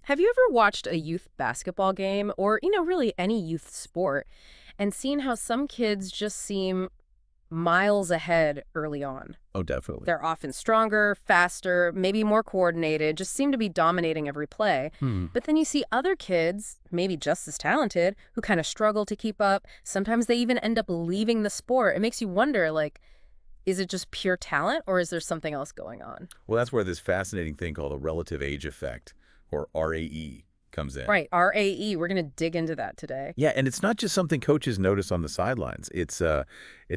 Have you ever watched a youth basketball game or, really any youth sport and seen how some kids just seem miles ahead early on? Oh, definitely. They're often stronger, faster, maybe more coordinated, just seem to be dominating every play. Hmm. But then you see other kids, maybe just as talented, who kind of struggle to keep up. Sometimes they even end up leaving the sport. It makes you wonder, like, is it just pure talent or is there something else going on? Well, that's where this fascinating thing called a relative age effect, or RAE, comes in. Right, RAE, we're going to dig into that today. Yeah, and it's not just something coaches notice on the sidelines. It's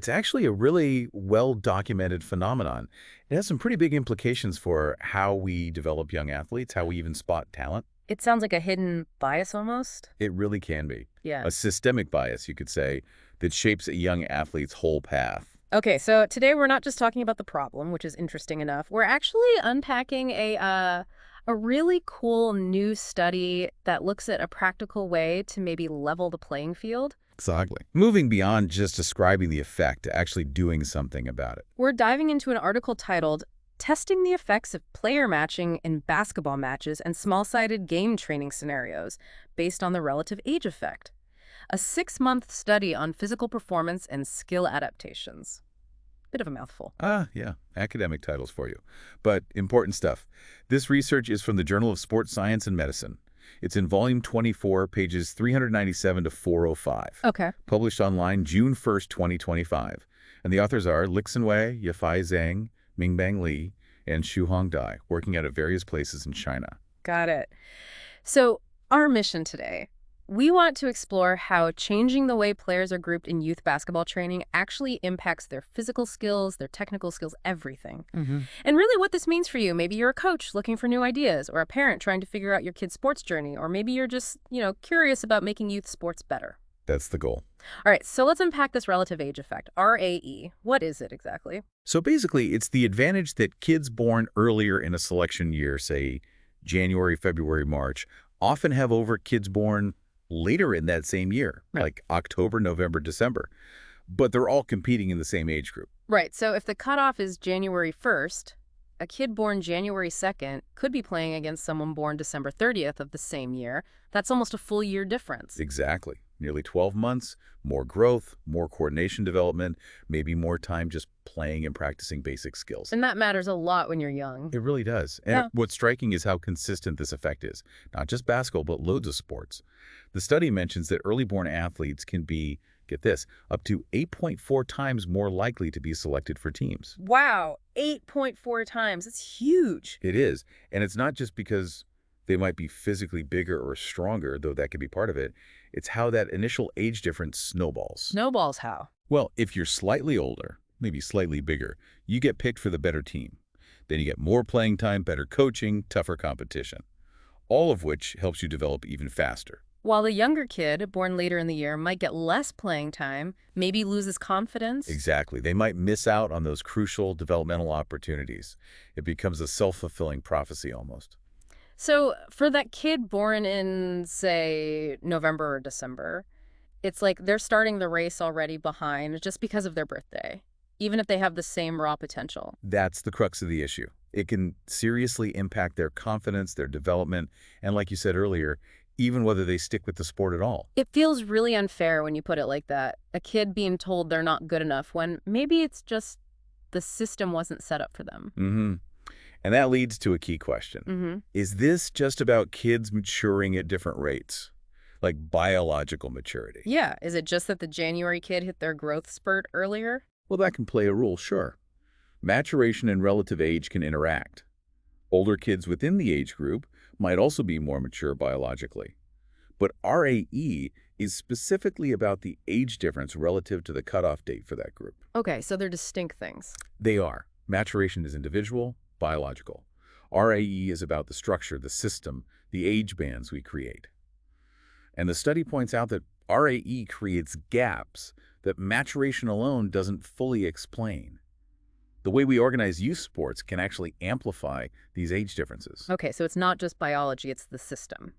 actually a really well-documented phenomenon. It has some pretty big implications for how we develop young athletes, how we even spot talent. It sounds like a hidden bias almost. It really can be. Yeah. A systemic bias, you could say, that shapes a young athlete's whole path. Okay, so today we're not just talking about the problem, which is interesting enough. We're actually unpacking a really cool new study that looks at a practical way to maybe level the playing field. Exactly. Moving beyond just describing the effect to actually doing something about it. We're diving into an article titled Testing the Effects of Player Matching in Basketball Matches and Small-Sided Game Training Scenarios based on the Relative Age Effect. A 6-month study on physical performance and skill adaptations. Bit of a mouthful. Yeah, academic titles for you. But important stuff. This research is from the Journal of Sports Science and Medicine. It's in volume 24, pages 397 to 405. Okay. Published online June 1st, 2025. And the authors are LiXin, Yafei, Zheng, MingBang Li, and Shuhong Dai, working out at various places in China. Got it. So our mission today, we want to explore how changing the way players are grouped in youth basketball training actually impacts their physical skills, their technical skills, everything. And really what this means for you. Maybe you're a coach looking for new ideas, or a parent trying to figure out your kid's sports journey, or maybe you're just, curious about making youth sports better. That's the goal. All right, so let's unpack this relative age effect, RAE. What is it exactly? So basically, it's the advantage that kids born earlier in a selection year, say January, February, March, often have over kids born later in that same year, like October, November, December. But they're all competing in the same age group. Right, so if the cutoff is January 1st, a kid born January 2nd could be playing against someone born December 30th of the same year. That's almost a full year difference. Exactly. Nearly 12 months, more growth, more coordination development, maybe more time just playing and practicing basic skills. And that matters a lot when you're young. It really does. And what's striking is how consistent this effect is. Not just basketball, but loads of sports. The study mentions that early-born athletes can be, get this, up to 8.4 times more likely to be selected for teams. Wow, 8.4 times. It's huge. It is. And it's not just because they might be physically bigger or stronger, though that could be part of it. It's how that initial age difference snowballs. Snowballs how? Well, if you're slightly older, maybe slightly bigger, you get picked for the better team. Then you get more playing time, better coaching, tougher competition. All of which helps you develop even faster. While the younger kid, born later in the year, might get less playing time, maybe loses confidence. Exactly. They might miss out on those crucial developmental opportunities. It becomes a self-fulfilling prophecy almost. So for that kid born in, say, November or December, it's like they're starting the race already behind just because of their birthday, even if they have the same raw potential. That's the crux of the issue. It can seriously impact their confidence, their development, and like you said earlier, even whether they stick with the sport at all. It feels really unfair when you put it like that. A kid being told they're not good enough when maybe it's just the system wasn't set up for them. And that leads to a key question. Is this just about kids maturing at different rates, like biological maturity? Yeah. Is it just that the January kid hit their growth spurt earlier? Well, that can play a role, sure. Maturation and relative age can interact. Older kids within the age group might also be more mature biologically. But RAE is specifically about the age difference relative to the cutoff date for that group. Okay, so they're distinct things. They are. Maturation is individual, biological. RAE is about the structure, the system, the age bands we create. And the study points out that RAE creates gaps that maturation alone doesn't fully explain. The way we organize youth sports can actually amplify these age differences. Okay, so it's not just biology, it's the system.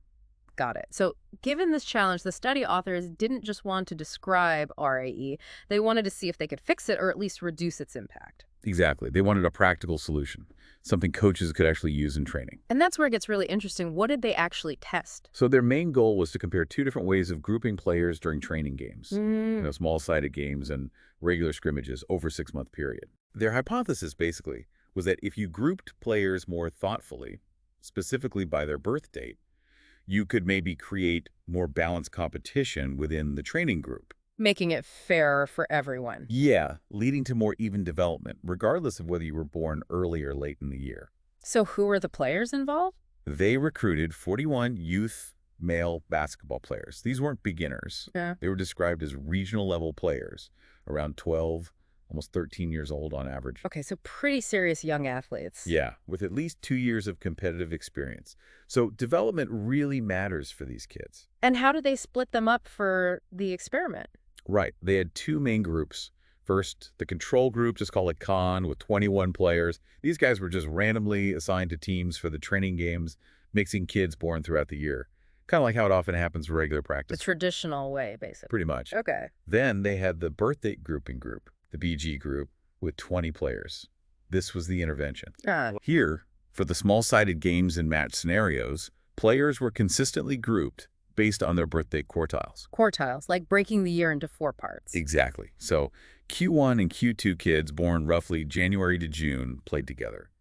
Got it. So given this challenge, the study authors didn't just want to describe RAE, they wanted to see if they could fix it or at least reduce its impact. Exactly. They wanted a practical solution, something coaches could actually use in training. And that's where it gets really interesting. What did they actually test? So their main goal was to compare two different ways of grouping players during training games, Mm. small-sided games and regular scrimmages over a 6-month period. Their hypothesis, basically, was that if you grouped players more thoughtfully, specifically by their birth date, you could maybe create more balanced competition within the training group. Making it fairer for everyone. Yeah, leading to more even development, regardless of whether you were born early or late in the year. So who were the players involved? They recruited 41 youth male basketball players. These weren't beginners. Yeah. They were described as regional level players, around 12, almost 13 years old on average. Okay, so pretty serious young athletes. Yeah, with at least 2 years of competitive experience. So development really matters for these kids. And how did they split them up for the experiment? Right. They had two main groups. First, the control group, just call it Con, with 21 players. These guys were just randomly assigned to teams for the training games, mixing kids born throughout the year. Kind of like how it often happens in regular The practice. traditional way, basically. Pretty much. Okay. Then they had the birth date grouping group, the BG group, with 20 players. This was the intervention. Here, for the small-sided games and match scenarios, players were consistently grouped based on their birth date quartiles. Quartiles, like breaking the year into 4 parts. Exactly. So Q1 and Q2 kids born roughly January to June played together.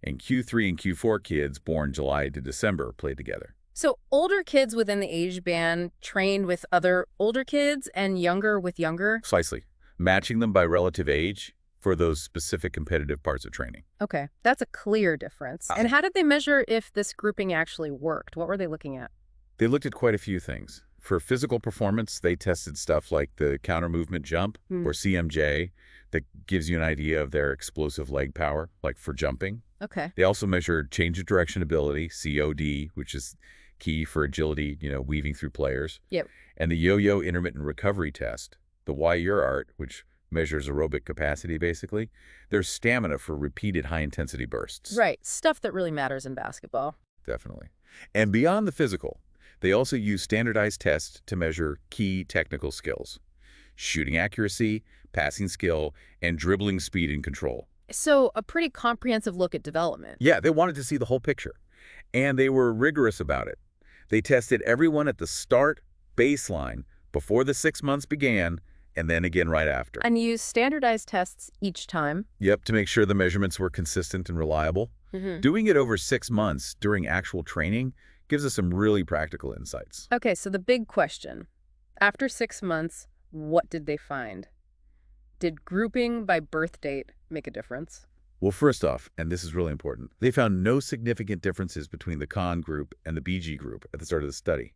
And Q3 and Q4 kids born July to December played together. So older kids within the age band trained with other older kids and younger with younger? Precisely. Matching them by relative age for those specific competitive parts of training. Okay, that's a clear difference. And how did they measure if this grouping actually worked? What were they looking at? They looked at quite a few things. For physical performance, they tested stuff like the counter movement jump, or CMJ, that gives you an idea of their explosive leg power, like for jumping. Okay. They also measured change of direction ability, COD, which is key for agility, weaving through players. Yep. And the yo-yo intermittent recovery test, the Y-Your-Art, which measures aerobic capacity, basically. There's stamina for repeated high-intensity bursts. Right, stuff that really matters in basketball. Definitely. And beyond the physical, they also use standardized tests to measure key technical skills: shooting accuracy, passing skill, and dribbling speed and control. So a pretty comprehensive look at development. Yeah, they wanted to see the whole picture. And they were rigorous about it. They tested everyone at the start baseline before the 6 months began, and then again right after. And use standardized tests each time. Yep, to make sure the measurements were consistent and reliable. Doing it over 6 months during actual training gives us some really practical insights. Okay, so the big question. After 6 months, what did they find? Did grouping by birth date make a difference? Well, first off, and this is really important, they found no significant differences between the Con group and the BG group at the start of the study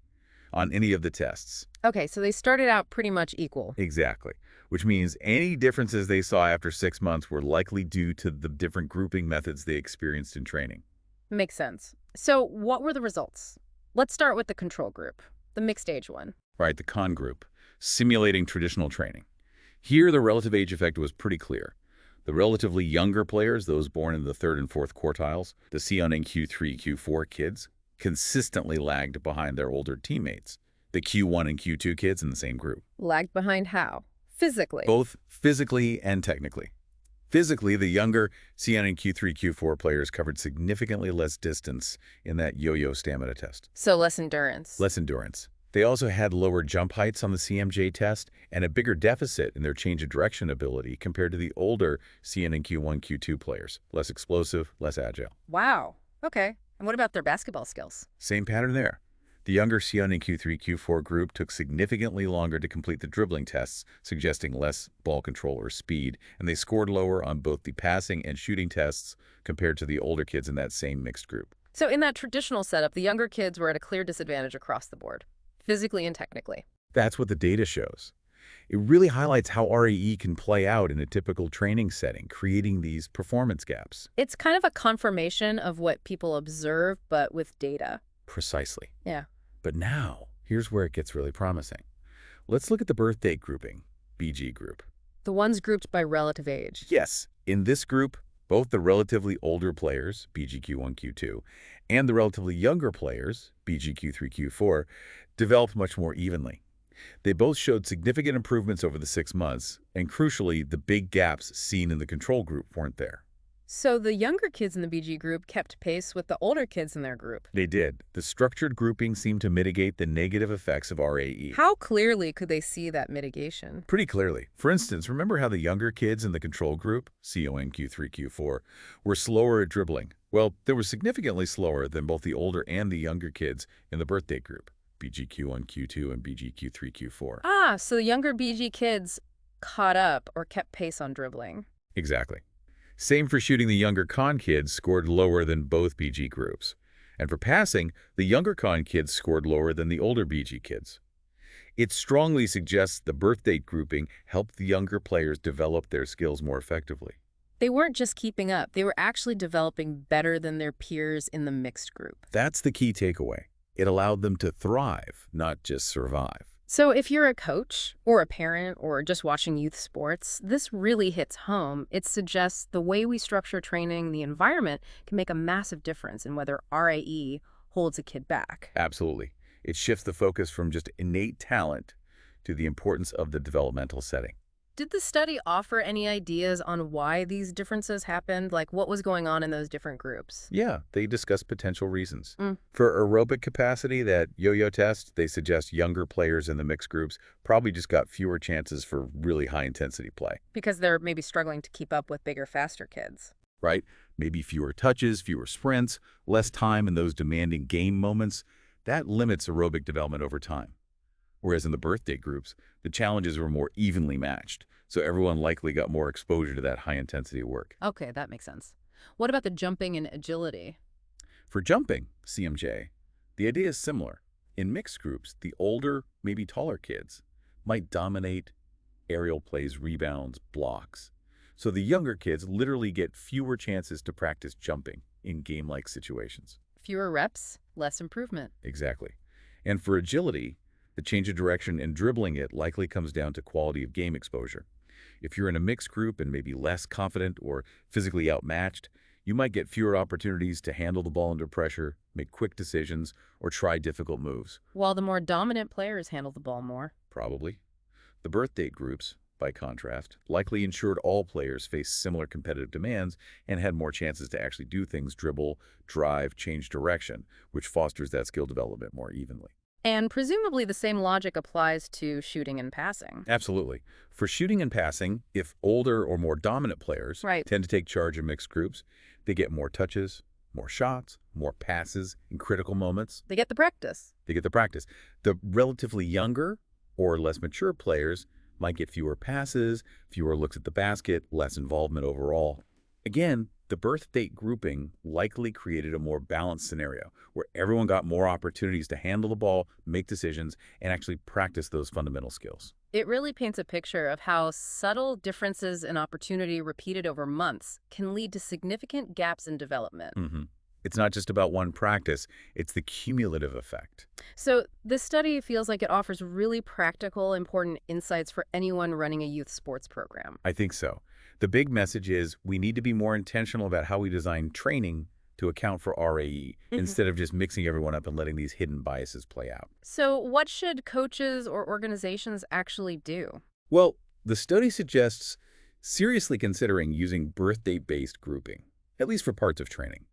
on any of the tests. Okay, so they started out pretty much equal. Exactly, which means any differences they saw after 6 months were likely due to the different grouping methods they experienced in training. Makes sense. So what were the results? Let's start with the control group, the mixed age one. Right, the Con group, simulating traditional training. Here, the relative age effect was pretty clear. The relatively younger players, those born in the 3rd and 4th quartiles, the C-on and Q3, Q4 kids, consistently lagged behind their older teammates, the Q1 and Q2 kids in the same group. Lagged behind how? Physically? Both physically and technically. Physically, the younger C-on and Q3, Q4 players covered significantly less distance in that yo-yo stamina test. So less endurance. Less endurance. They also had lower jump heights on the CMJ test and a bigger deficit in their change of direction ability compared to the older C-on and Q1, Q2 players. Less explosive, less agile. Wow. Okay. And what about their basketball skills? Same pattern there. The younger C-on and Q3, Q4 group took significantly longer to complete the dribbling tests, suggesting less ball control or speed, and they scored lower on both the passing and shooting tests compared to the older kids in that same mixed group. So in that traditional setup, the younger kids were at a clear disadvantage across the board, physically and technically. That's what the data shows. It really highlights how RAE can play out in a typical training setting, creating these performance gaps. It's kind of a confirmation of what people observe, but with data. Precisely. Yeah. But now, here's where it gets really promising. Let's look at the birth date grouping, BG group. The ones grouped by relative age. Yes, in this group, both the relatively older players, BGQ1, Q2, and the relatively younger players, BGQ3, Q4, developed much more evenly. They both showed significant improvements over the 6 months, and crucially, the big gaps seen in the control group weren't there. So the younger kids in the BG group kept pace with the older kids in their group. They did. The structured grouping seemed to mitigate the negative effects of RAE. How clearly could they see that mitigation? Pretty clearly. For instance, remember how the younger kids in the control group, CON, Q3, Q4, were slower at dribbling? Well, they were significantly slower than both the older and the younger kids in the birthday group, BGQ1, Q2, and BGQ3, Q4. Ah, so the younger BG kids caught up or kept pace on dribbling. Exactly. Same for shooting. The younger con kids scored lower than both BG groups. And for passing, the younger con kids scored lower than the older BG kids. It strongly suggests the birth date grouping helped the younger players develop their skills more effectively. They weren't just keeping up, they were actually developing better than their peers in the mixed group. That's the key takeaway. It allowed them to thrive, not just survive. So if you're a coach or a parent or just watching youth sports, this really hits home. It suggests the way we structure training, the environment, can make a massive difference in whether RAE holds a kid back. Absolutely. It shifts the focus from just innate talent to the importance of the developmental setting. Did the study offer any ideas on why these differences happened? Like what was going on in those different groups? Yeah, they discuss potential reasons. For aerobic capacity, that yo-yo test, they suggest younger players in the mixed groups probably just got fewer chances for really high-intensity play. Because they're maybe struggling to keep up with bigger, faster kids. Right? Maybe fewer touches, fewer sprints, less time in those demanding game moments. That limits aerobic development over time. Whereas in the birthday groups, the challenges were more evenly matched, so everyone likely got more exposure to that high-intensity work. Okay, that makes sense. What about the jumping and agility? For jumping, CMJ, the idea is similar. In mixed groups, the older, maybe taller kids might dominate aerial plays, rebounds, blocks. So the younger kids literally get fewer chances to practice jumping in game-like situations. Fewer reps, less improvement. Exactly. And for agility, the change of direction and dribbling it likely comes down to quality of game exposure. If you're in a mixed group and maybe less confident or physically outmatched, you might get fewer opportunities to handle the ball under pressure, make quick decisions, or try difficult moves. While the more dominant players handle the ball more. Probably. The birth date groups, by contrast, likely ensured all players faced similar competitive demands and had more chances to actually do things, dribble, drive, change direction, which fosters that skill development more evenly. And presumably the same logic applies to shooting and passing. Absolutely. For shooting and passing, if older or more dominant players tend to take charge in mixed groups, they get more touches, more shots, more passes in critical moments. They get the practice. They get the practice. The relatively younger or less mature players might get fewer passes, fewer looks at the basket, less involvement overall. Again, the birth date grouping likely created a more balanced scenario where everyone got more opportunities to handle the ball, make decisions, and actually practice those fundamental skills. It really paints a picture of how subtle differences in opportunity repeated over months can lead to significant gaps in development. It's not just about one practice, it's the cumulative effect. So this study feels like it offers really practical, important insights for anyone running a youth sports program. I think so. The big message is we need to be more intentional about how we design training to account for RAE instead of just mixing everyone up and letting these hidden biases play out. So what should coaches or organizations actually do? Well, the study suggests seriously considering using birth date-based grouping, at least for parts of training.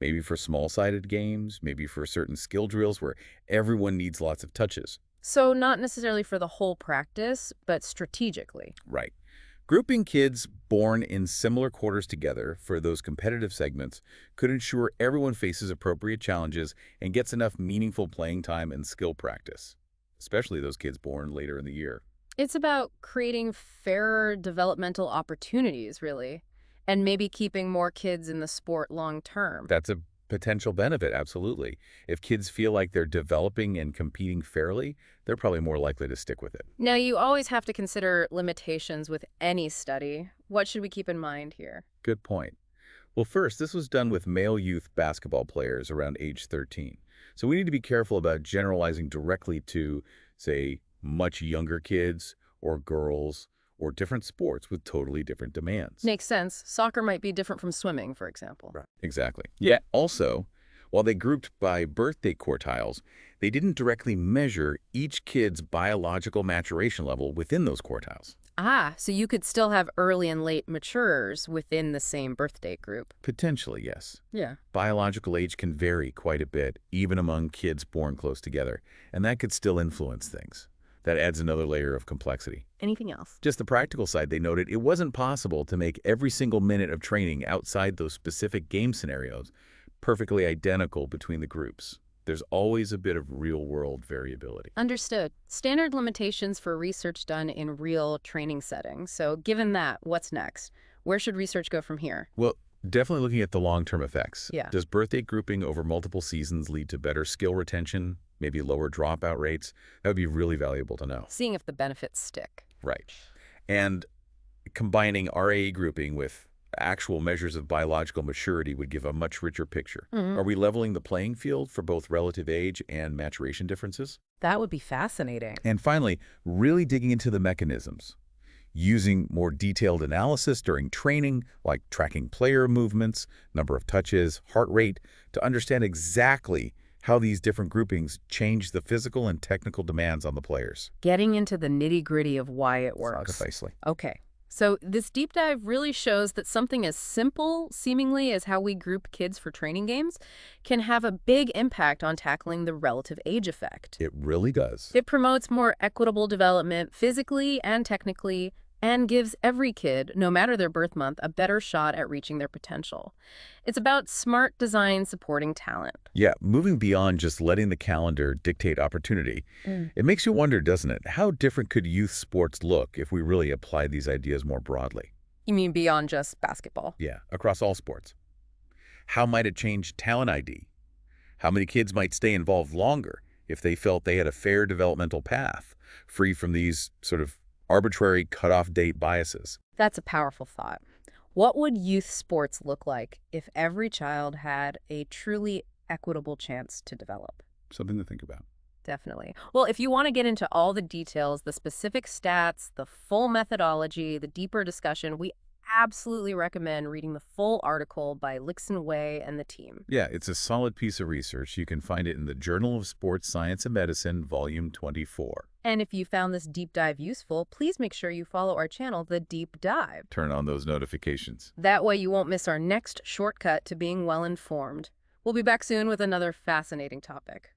Maybe for small-sided games, maybe for certain skill drills where everyone needs lots of touches. So not necessarily for the whole practice, but strategically. Right. Grouping kids born in similar quarters together for those competitive segments could ensure everyone faces appropriate challenges and gets enough meaningful playing time and skill practice, especially those kids born later in the year. It's about creating fairer developmental opportunities, really, and maybe keeping more kids in the sport long term. That's a potential benefit, absolutely. If kids feel like they're developing and competing fairly, they're probably more likely to stick with it. Now, you always have to consider limitations with any study. What should we keep in mind here? Good point. Well, first, this was done with male youth basketball players around age 13. So we need to be careful about generalizing directly to, say, much younger kids or girls or different sports with totally different demands. Makes sense. Soccer might be different from swimming, for example. Right. Exactly. Yeah. Also, While they grouped by birthday quartiles, they didn't directly measure each kid's biological maturation level within those quartiles. Ah, so you could still have early and late maturers within the same birthday group. Potentially, yes. Yeah. Biological age can vary quite a bit, even among kids born close together, and that could still influence things. That adds another layer of complexity. Anything else? Just the practical side, they noted it wasn't possible to make every single minute of training outside those specific game scenarios perfectly identical between the groups. There's always a bit of real-world variability. Understood. Standard limitations for research done in real training settings. So given that, what's next? Where should research go from here? Well, definitely looking at the long-term effects. Yeah. Does birthday grouping over multiple seasons lead to better skill retention, maybe lower dropout rates? That would be really valuable to know. Seeing if the benefits stick. Right. And combining RAE grouping with actual measures of biological maturity would give a much richer picture. Are we leveling the playing field for both relative age and maturation differences? That would be fascinating. And finally, really digging into the mechanisms. Using more detailed analysis during training, like tracking player movements, number of touches, heart rate, to understand exactly how these different groupings change the physical and technical demands on the players. Getting into the nitty-gritty of why it works. Precisely. Okay. So this deep dive really shows that something as simple, seemingly, as how we group kids for training games can have a big impact on tackling the relative age effect. It really does. It promotes more equitable development physically and technically, and gives every kid, no matter their birth month, a better shot at reaching their potential. It's about smart design supporting talent. Yeah, moving beyond just letting the calendar dictate opportunity, it makes you wonder, doesn't it? How different could youth sports look if we really apply these ideas more broadly? You mean beyond just basketball? Yeah, across all sports. How might it change talent ID? How many kids might stay involved longer if they felt they had a fair developmental path, free from these sort of arbitrary cutoff date biases? That's a powerful thought. What would youth sports look like if every child had a truly equitable chance to develop? Something to think about. Definitely. Well, if you want to get into all the details, the specific stats, the full methodology, the deeper discussion, we absolutely recommend reading the full article by LiXin and the team. Yeah, it's a solid piece of research. You can find it in the Journal of Sports Science and Medicine, Volume 24. And if you found this deep dive useful, please make sure you follow our channel, The Deep Dive. Turn on those notifications. That way you won't miss our next shortcut to being well informed. We'll be back soon with another fascinating topic.